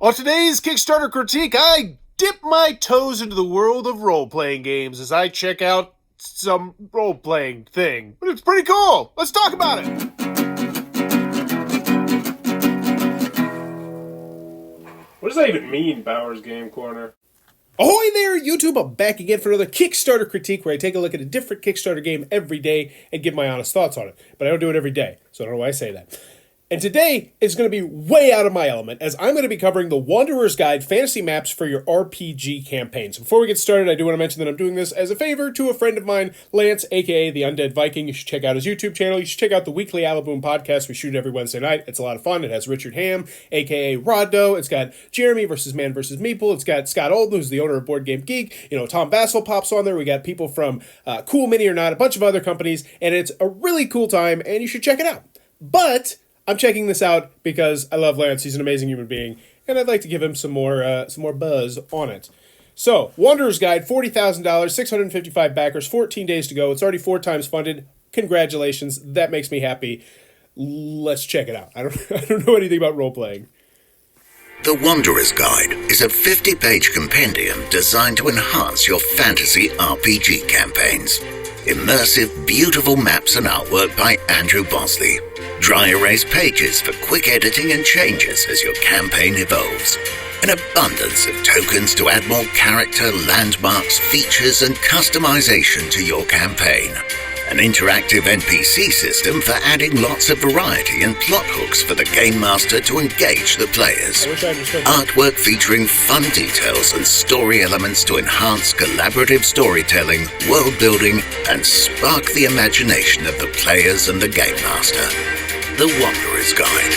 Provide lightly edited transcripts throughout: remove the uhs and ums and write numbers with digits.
On today's Kickstarter critique, I dip my toes into the world of role-playing games as I check out some role-playing thing. But it's pretty cool. Let's talk about it. What does that even mean, Bowers Game Corner? Ahoy there, YouTube! I'm back again for another Kickstarter critique where I take a look at a different Kickstarter game every day and give my honest thoughts on it. But I don't do it every day, so I don't know why I say that. And today is going to be way out of my element, as I'm going to be covering the Wanderer's Guide fantasy maps for your RPG campaigns. So before we get started, I do want to mention that I'm doing this as a favor to a friend of mine, Lance, aka the Undead Viking. You should check out his YouTube channel. You should check out the weekly Alaboom podcast we shoot every Wednesday night. It's a lot of fun. It has Richard Ham, aka Roddo. It's got Jeremy versus Man versus Meeple. It's got Scott Oldham, who's the owner of Board Game Geek. Tom Vassell pops on there. We got people from Cool Mini or Not, a bunch of other companies, and it's a really cool time, and you should check it out. But I'm checking this out because I love Lance. He's an amazing human being, and I'd like to give him some more buzz on it. So, Wanderer's Guide, $40,000, 655 backers, 14 days to go. It's already 4 times funded. Congratulations. That makes me happy. Let's check it out. I don't know anything about role-playing. The Wanderer's Guide is a 50-page compendium designed to enhance your fantasy RPG campaigns. Immersive, beautiful maps and artwork by Andrew BOSLEY. Dry erase pages for quick editing and changes as your campaign evolves. An abundance of tokens to add more character, landmarks, features, and customization to your campaign. An interactive NPC system for adding lots of variety and plot hooks for the Game Master to engage the players. Artwork featuring fun details and story elements to enhance collaborative storytelling, world building, and spark the imagination of the players and the Game Master. The Wanderer's Guide.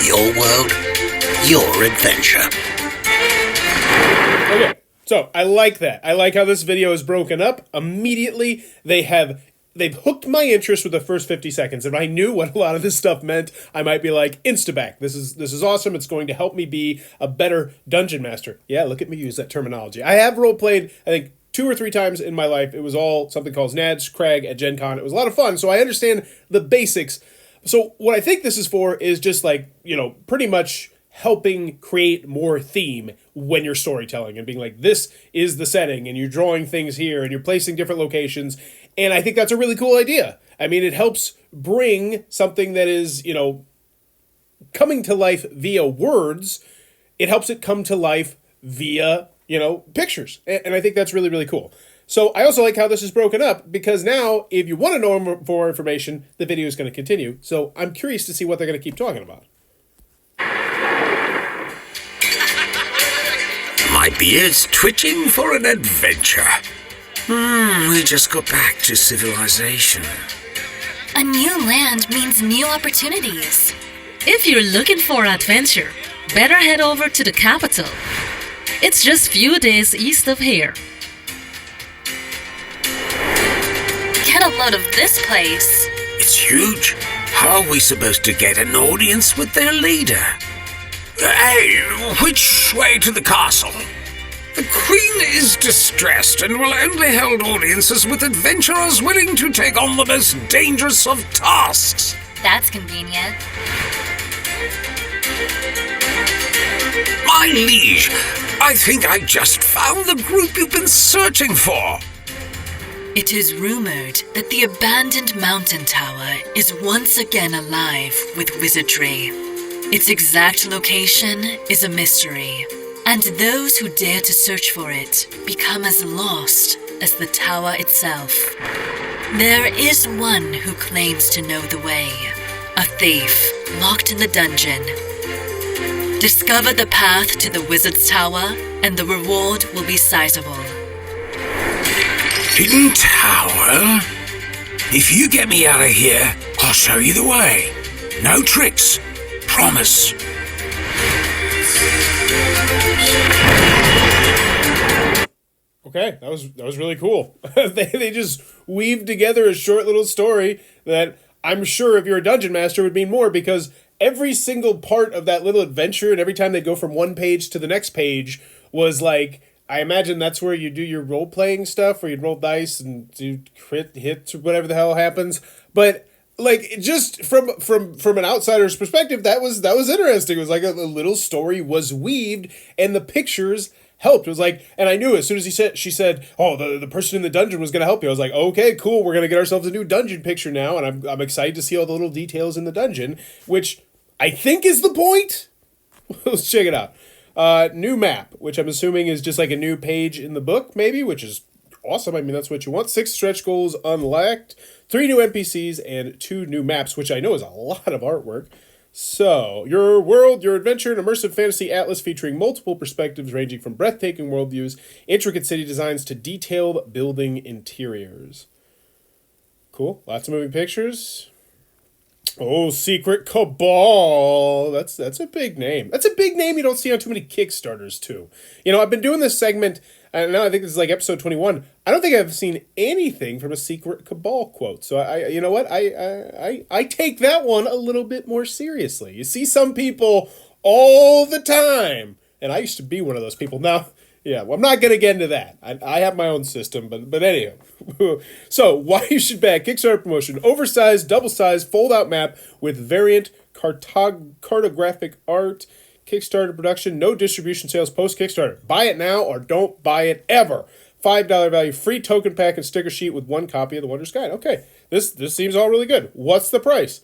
Your world, your adventure. Okay, so I like that. I like how this video is broken up. Immediately, they've hooked my interest with the first 50 seconds. If I knew what a lot of this stuff meant, I might be like, instaback. This is awesome. It's going to help me be a better dungeon master. Yeah, look at me use that terminology. I have role-played, I think, 2 or 3 times in my life. It was all something called Nads, Crag at Gen Con. It was a lot of fun, so I understand the basics. So what I think this is for is just like, pretty much helping create more theme when you're storytelling and being like, this is the setting and you're drawing things here and you're placing different locations. And I think that's a really cool idea. I mean, it helps bring something that is, coming to life via words. It helps it come to life via, pictures. And I think that's really, really cool. So I also like how this is broken up because now if you want to know more information, the video is going to continue. So I'm curious to see what they're going to keep talking about. My beard's twitching for an adventure. We just got back to civilization. A new land means new opportunities. If you're looking for adventure, better head over to the capital. It's just few days east of here. Get a load of this place. It's huge. How are we supposed to get an audience with their leader? Hey, which way to the castle? The Queen is distressed and will only hold audiences with adventurers willing to take on the most dangerous of tasks. That's convenient. My liege, I think I just found the group you've been searching for. It is rumored that the abandoned mountain tower is once again alive with wizardry. Its exact location is a mystery, and those who dare to search for it become as lost as the tower itself. There is one who claims to know the way, a thief locked in the dungeon. Discover the path to the wizard's tower, and the reward will be sizable. Hidden tower? If you get me out of here, I'll show you the way. No tricks. Promise. Okay, that was really cool. They just weaved together a short little story that I'm sure if you're a dungeon master would mean more, because every single part of that little adventure and every time they go from one page to the next page was like, I imagine that's where you do your role-playing stuff, where you'd roll dice and do crit hits or whatever the hell happens. But like just from an outsider's perspective, that was interesting. It was like a little story was weaved, and the pictures helped. It was like, and I knew as soon as she said, "Oh, the person in the dungeon was going to help you." I was like, "Okay, cool. We're going to get ourselves a new dungeon picture now," and I'm excited to see all the little details in the dungeon, which I think is the point. Let's check it out. New map, which I'm assuming is just like a new page in the book, maybe, which is awesome. I mean, that's what you want. 6 stretch goals unlocked, 3 new NPCs, and 2 new maps, which I know is a lot of artwork. So, your world, your adventure, an immersive fantasy atlas featuring multiple perspectives ranging from breathtaking worldviews, intricate city designs, to detailed building interiors. Cool. Lots of moving pictures. Oh, Secret Cabal. That's a big name. That's a big name you don't see on too many Kickstarters, too. You know, I've been doing this segment, and now I think this is like episode 21. I don't think I've seen anything from a Secret Cabal quote. So, you know what? I take that one a little bit more seriously. You see some people all the time, and I used to be one of those people. Now, yeah, well, I'm not going to get into that. I have my own system, but anyhow. So, why you should back Kickstarter promotion. Oversized, double-sized, fold-out map with variant cartographic art. Kickstarter production, no distribution sales post-Kickstarter. Buy it now or don't buy it ever. $5 value, free token pack and sticker sheet with 1 copy of the Wondrous Guide. Okay, this seems all really good. What's the price?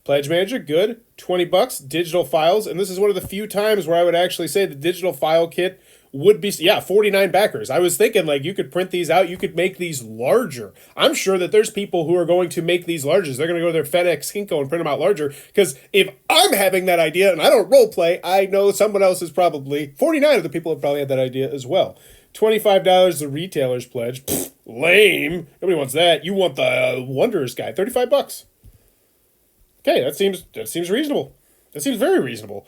Pledge Manager, good. $20. Digital files, and this is one of the few times where I would actually say the digital file kit would be, 49 backers. I was thinking, like, you could print these out, you could make these larger. I'm sure that there's people who are going to make these larger. They're going to go to their FedEx Kinko and print them out larger, because if I'm having that idea and I don't role play, I know someone else is probably, 49 of the people have probably had that idea as well. $25 the retailer's pledge. Pfft, lame. Nobody wants that. You want the Wondrous Guide. $35. Okay, that seems reasonable. That seems very reasonable.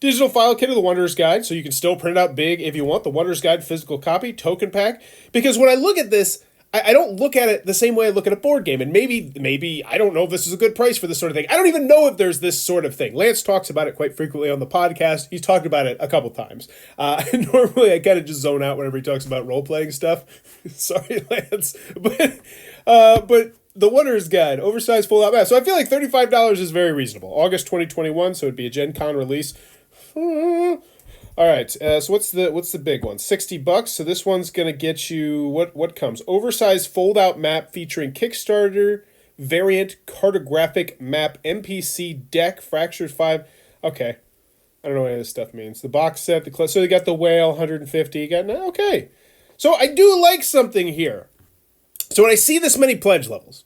Digital file kit of the Wondrous Guide, so you can still print it out big if you want. The Wondrous Guide physical copy, token pack. Because when I look at this, I don't look at it the same way I look at a board game. And maybe I don't know if this is a good price for this sort of thing. I don't even know if there's this sort of thing. Lance talks about it quite frequently on the podcast. He's talked about it a couple times. Normally, I kind of just zone out whenever he talks about role-playing stuff. Sorry, Lance. But the Wondrous Guide, oversized fold-out map. So I feel like $35 is very reasonable. August 2021, so it'd be a Gen Con release. All right, so what's the big one? $60. So this one's gonna get you what comes? Oversized fold-out map featuring Kickstarter variant cartographic map, NPC deck, Fractured 5. Okay, I don't know what any of this stuff means. The box set, so they got the whale, 150. You got okay. So I do like something here. So when I see this many pledge levels,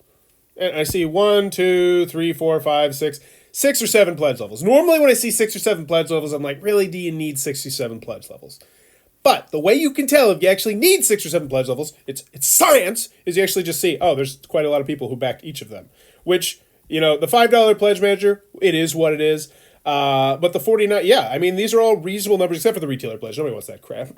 and I see 1, 2, 3, 4, 5, 6 or 7 pledge levels. Normally when I see 6 or 7 pledge levels, I'm like, really, do you need 6 or 7 pledge levels? But the way you can tell if you actually need 6 or 7 pledge levels, it's science, is you actually just see, oh, there's quite a lot of people who backed each of them. Which, you know, the $5 pledge manager, it is what it is. But the 49, yeah, I mean, these are all reasonable numbers except for the retailer pledge. Nobody wants that crap.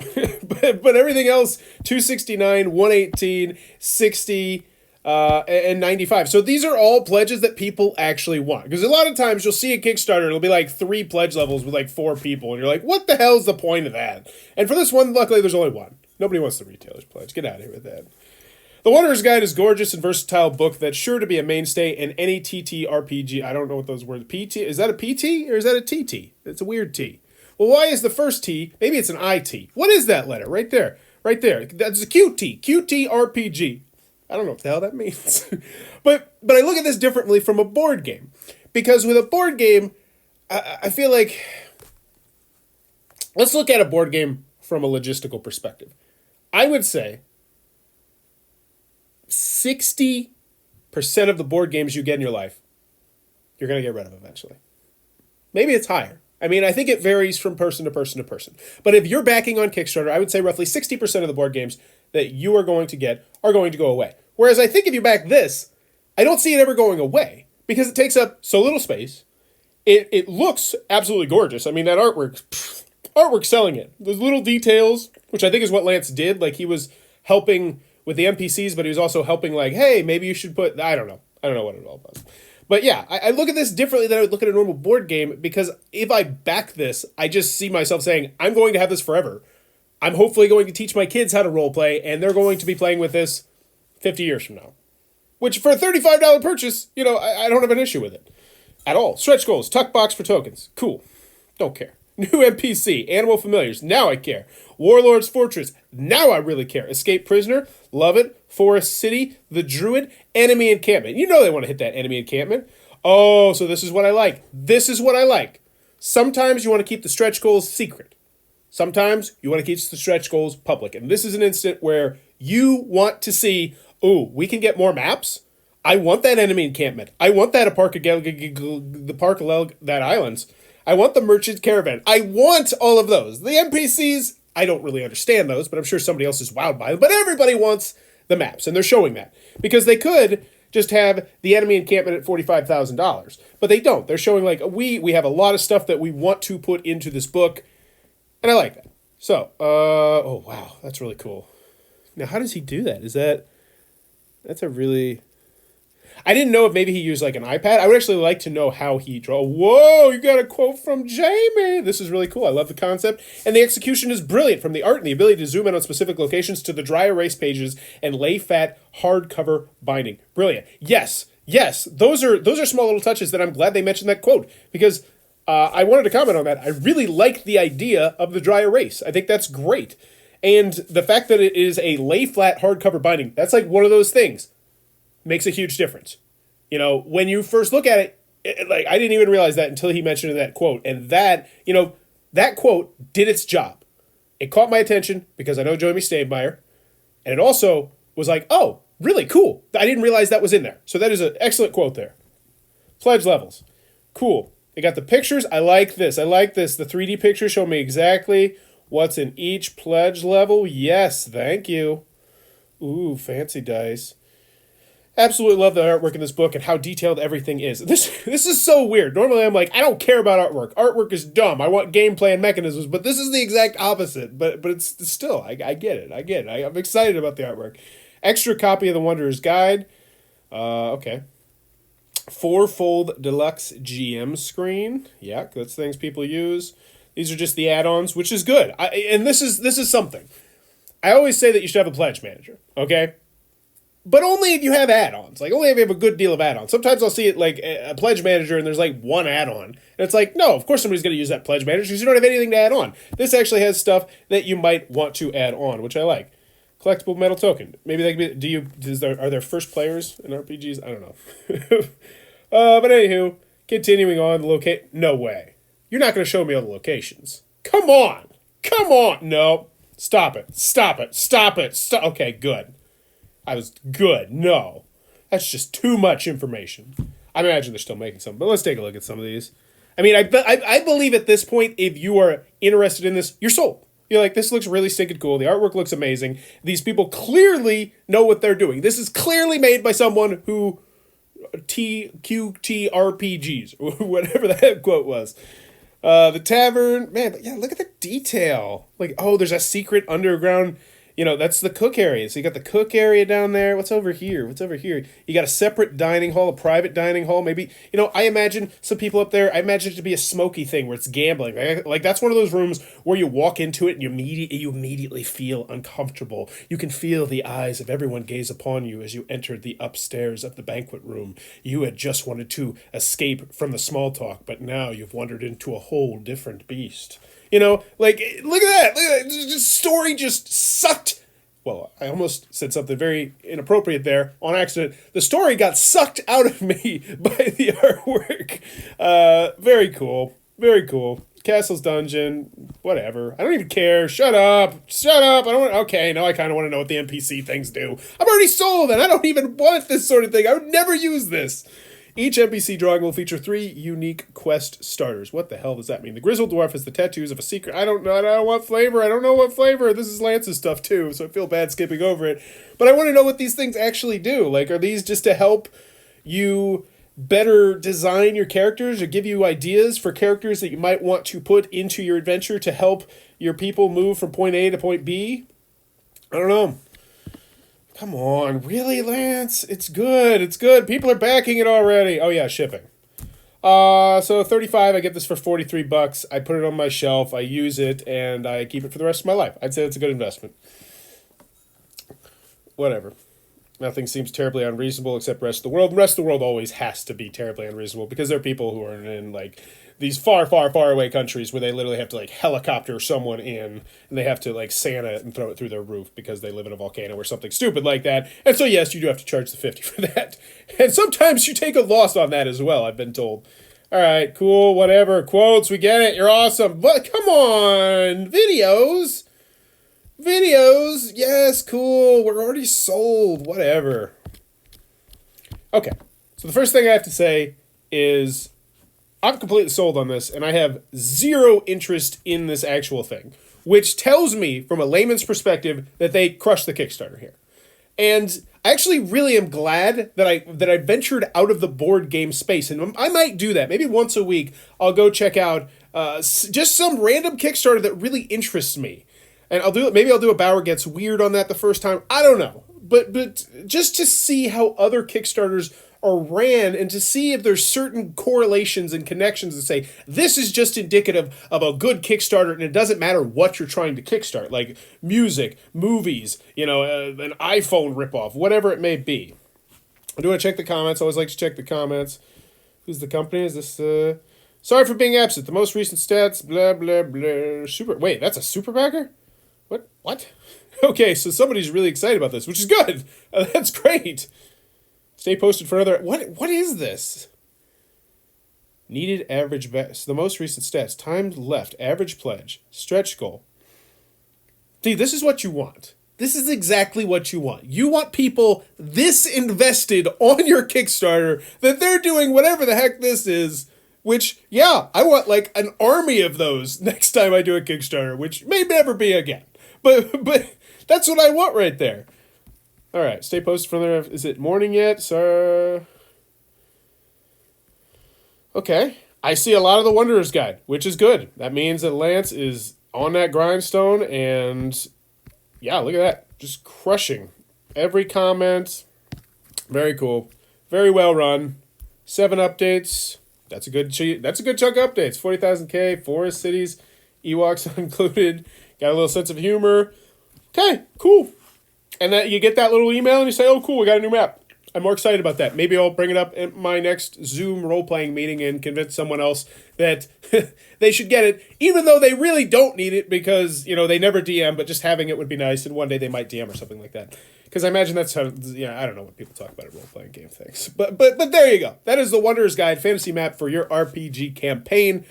but everything else, 269, 118, 60, and 95. So these are all pledges that people actually want. Because a lot of times you'll see a Kickstarter, it'll be like 3 pledge levels with like 4 people. And you're like, what the hell's the point of that? And for this one, luckily, there's only 1. Nobody wants the retailer's pledge. Get out of here with that. The Wondrous Guide is a gorgeous and versatile book that's sure to be a mainstay in any TTRPG. I don't know what those words. PT? Is that a PT or is that a TT? It's a weird T. Well, why is the first T? Maybe it's an IT. What is that letter? Right there. Right there. That's a QT. QTRPG. I don't know what the hell that means. but I look at this differently from a board game. Because with a board game, I feel like... Let's look at a board game from a logistical perspective. I would say 60% of the board games you get in your life, you're going to get rid of eventually. Maybe it's higher. I mean, I think it varies from person to person to person. But if you're backing on Kickstarter, I would say roughly 60% of the board games that you are going to get are going to go away. Whereas I think if you back this, I don't see it ever going away because it takes up so little space. It looks absolutely gorgeous. I mean, that artwork's selling it. Those little details, which I think is what Lance did. Like, he was helping with the NPCs, but he was also helping, like, hey, maybe you should put... I don't know what it all was. But yeah, I look at this differently than I would look at a normal board game, because if I back this, I just see myself saying, I'm going to have this forever. I'm hopefully going to teach my kids how to role play, and they're going to be playing with this 50 years from now. which for a $35 purchase, I don't have an issue with it at all. Stretch goals, tuck box for tokens. Cool. Don't care. New NPC, Animal Familiars. Now I care. Warlord's Fortress. Now I really care. Escape Prisoner. Love it. Forest City. The Druid. Enemy Encampment. You know they want to hit that enemy encampment. Oh, so this is what I like. This is what I like. Sometimes you want to keep the stretch goals secret. Sometimes you want to keep the stretch goals public. And this is an instant where you want to see, oh, we can get more maps. I want that enemy encampment. I want that the Park of that Islands. I want the merchant caravan. I want all of those. The NPCs, I don't really understand those, but I'm sure somebody else is wowed by them. But everybody wants the maps, and they're showing that. Because they could just have the enemy encampment at $45,000. But they don't. They're showing like, we have a lot of stuff that we want to put into this book. And I like that. So, oh wow, that's really cool. Now, how does he do that? That's a really... I didn't know if maybe he used like an iPad. I would actually like to know how he draw. Whoa, you got a quote from Jamie. This is really cool. I love the concept. And the execution is brilliant, from the art and the ability to zoom in on specific locations to the dry erase pages and lay fat hardcover binding. Brilliant. Yes. Those are small little touches that I'm glad they mentioned that quote, because I wanted to comment on that. I really like the idea of the dry erase. I think that's great. And the fact that it is a lay flat hardcover binding, that's like one of those things. Makes a huge difference. When you first look at it, like, I didn't even realize that until he mentioned that quote. And that, that quote did its job. It caught my attention because I know Joey Stademeyer. And it also was like, oh, really cool. I didn't realize that was in there. So that is an excellent quote there. Pledge levels. Cool. They got the pictures. I like this. The 3D pictures show me exactly what's in each pledge level. Yes, thank you. Ooh, fancy dice. Absolutely love the artwork in this book and how detailed everything is. This is so weird. Normally I'm like, I don't care about artwork. Artwork is dumb. I want gameplay and mechanisms, but this is the exact opposite. But it's still, I get it. I'm excited about the artwork. Extra copy of the Wanderer's Guide. Okay. 4-fold deluxe GM screen. Yeah, that's things people use. These are just the add-ons, which is good. And this is something. I always say that you should have a pledge manager, okay? But only if you have add-ons. Like, only if you have a good deal of add-ons. Sometimes I'll see it like a pledge manager and there's like one add-on. And it's like, no, of course somebody's going to use that pledge manager because you don't have anything to add on. This actually has stuff that you might want to add on, which I like. Collectible metal token. Maybe that could be... Are there first players in RPGs? I don't know. But anywho, continuing on, no way. You're not going to show me all the locations. Come on. No. Stop it. Okay, good. I was good. No. That's just too much information. I imagine they're still making some, but let's take a look at some of these. I mean, I believe at this point, if you are interested in this, you're sold. You're like, this looks really stinking cool. The artwork looks amazing. These people clearly know what they're doing. This is clearly made by someone who... TQTRPGs, whatever that quote was. The tavern, man, but yeah, look at the detail. Like, oh, there's a secret underground, that's the cook area. So you got the cook area down there. What's over here? You got a separate dining hall, a private dining hall. Maybe, I imagine some people up there, I imagine it to be a smoky thing where it's gambling. Like that's one of those rooms where you walk into it and you immediately feel uncomfortable. You can feel the eyes of everyone gaze upon you as you entered the upstairs of the banquet room. You had just wanted to escape from the small talk, but now you've wandered into a whole different beast. Like, look at that. The story just sucked. Well, I almost said something very inappropriate there on accident. The story got sucked out of me by the artwork. Very cool. Castle's Dungeon, whatever. I don't even care. Shut up. Okay, now I kind of want to know what the NPC things do. I'm already sold, and I don't even want this sort of thing. I would never use this. Each NPC drawing will feature 3 unique quest starters. What the hell does that mean? The Grizzled Dwarf has the tattoos of a secret. I don't know. I don't want flavor. I don't know what flavor. This is Lance's stuff too, so I feel bad skipping over it. But I want to know what these things actually do. Like, are these just to help you better design your characters or give you ideas for characters that you might want to put into your adventure to help your people move from point A to point B? I don't know. Come on, really, Lance? It's good. People are backing it already. Oh yeah, shipping. So $35, I get this for $43. I put it on my shelf, I use it, and I keep it for the rest of my life. I'd say it's a good investment. Whatever. Nothing seems terribly unreasonable except rest of the world. The rest of the world always has to be terribly unreasonable because there are people who are in like these far, far, far away countries where they literally have to like helicopter someone in and they have to like Santa it and throw it through their roof because they live in a volcano or something stupid like that. And so yes, you do have to charge the 50 for that. And sometimes you take a loss on that as well, I've been told. All right, cool, whatever. Quotes, we get it. You're awesome. But come on, videos. Videos, yes, cool. We're already sold, whatever. Okay, so the first thing I have to say is I'm completely sold on this, and I have zero interest in this actual thing, which tells me, from a layman's perspective, that they crushed the Kickstarter here. And I actually really am glad that I ventured out of the board game space, and I might do that. Maybe once a week, I'll go check out just some random Kickstarter that really interests me. And I'll do it. Maybe I'll do a Bauer Gets Weird on that the first time. I don't know. But just to see how other Kickstarters are ran and to see if there's certain correlations and connections that say this is just indicative of a good Kickstarter and it doesn't matter what you're trying to kickstart, like music, movies, an iPhone ripoff, whatever it may be. I do want to check the comments. I always like to check the comments. Who's the company? Is this sorry for being absent. The most recent stats, blah, blah, blah. Wait, that's a super backer? What? Okay, so somebody's really excited about this, which is good. That's great. Stay posted for another... What is this? Needed average best. The most recent stats. Time left. Average pledge. Stretch goal. See, this is what you want. This is exactly what you want. You want people this invested on your Kickstarter that they're doing whatever the heck this is. Which, yeah, I want like an army of those next time I do a Kickstarter, which may never be again. But that's what I want right there. All right, stay posted for there. Is it morning yet, sir? Okay, I see a lot of the Wanderer's Guide, which is good. That means that Lance is on that grindstone, and yeah, look at that, just crushing every comment. Very cool, very well run. 7 updates. That's a good chunk of updates. 40,000K, Forest Cities, Ewoks included. Got a little sense of humor. Okay, cool. And that you get that little email and you say, oh, cool, we got a new map. I'm more excited about that. Maybe I'll bring it up in my next Zoom role-playing meeting and convince someone else that they should get it, even though they really don't need it because, they never DM, but just having it would be nice, and one day they might DM or something like that. Because I imagine that's how, I don't know what people talk about at role-playing game things. But there you go. That is the Wanderer's Guide fantasy map for your RPG campaign.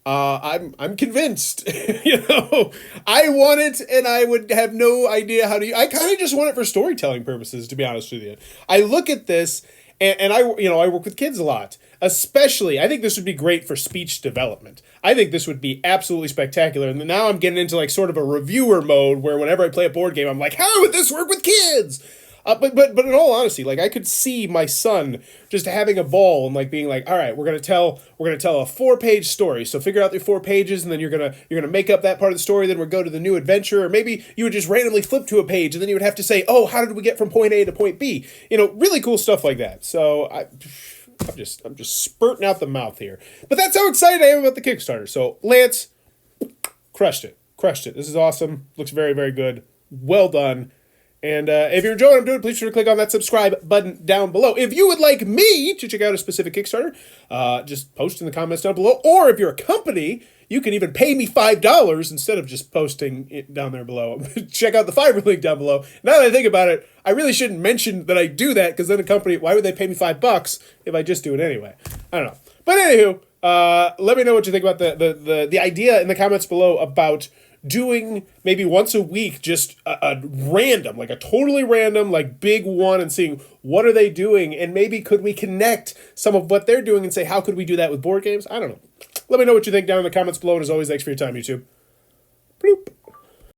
I'm convinced, I want it and I would have no idea how to, I kind of just want it for storytelling purposes, to be honest with you. I look at this and I work with kids a lot, especially, I think this would be great for speech development. I think this would be absolutely spectacular. And now I'm getting into like sort of a reviewer mode where whenever I play a board game, I'm like, how would this work with kids? But in all honesty, like I could see my son just having a ball and like being like, all right, we're gonna tell a 4-page story. So figure out the 4 pages, and then you're gonna make up that part of the story. Then we'll go to the new adventure, or maybe you would just randomly flip to a page, and then you would have to say, oh, how did we get from point A to point B? Really cool stuff like that. So I'm just spurting out the mouth here. But that's how excited I am about the Kickstarter. So Lance, crushed it. This is awesome. Looks very, very good. Well done. And if you're enjoying what I'm doing, please be sure to click on that subscribe button down below. If you would like me to check out a specific Kickstarter, just post in the comments down below. Or if you're a company, you can even pay me $5 instead of just posting it down there below. Check out the Fiverr link down below. Now that I think about it, I really shouldn't mention that I do that, because then a company, why would they pay me $5 if I just do it anyway? I don't know. But anywho, let me know what you think about the idea in the comments below about doing maybe once a week just a random, like a totally random, like big one, and seeing what are they doing, and maybe could we connect some of what they're doing and say, how could we do that with board games? I don't know. Let me know what you think down in the comments below, and as always, thanks for your time, YouTube. Bloop.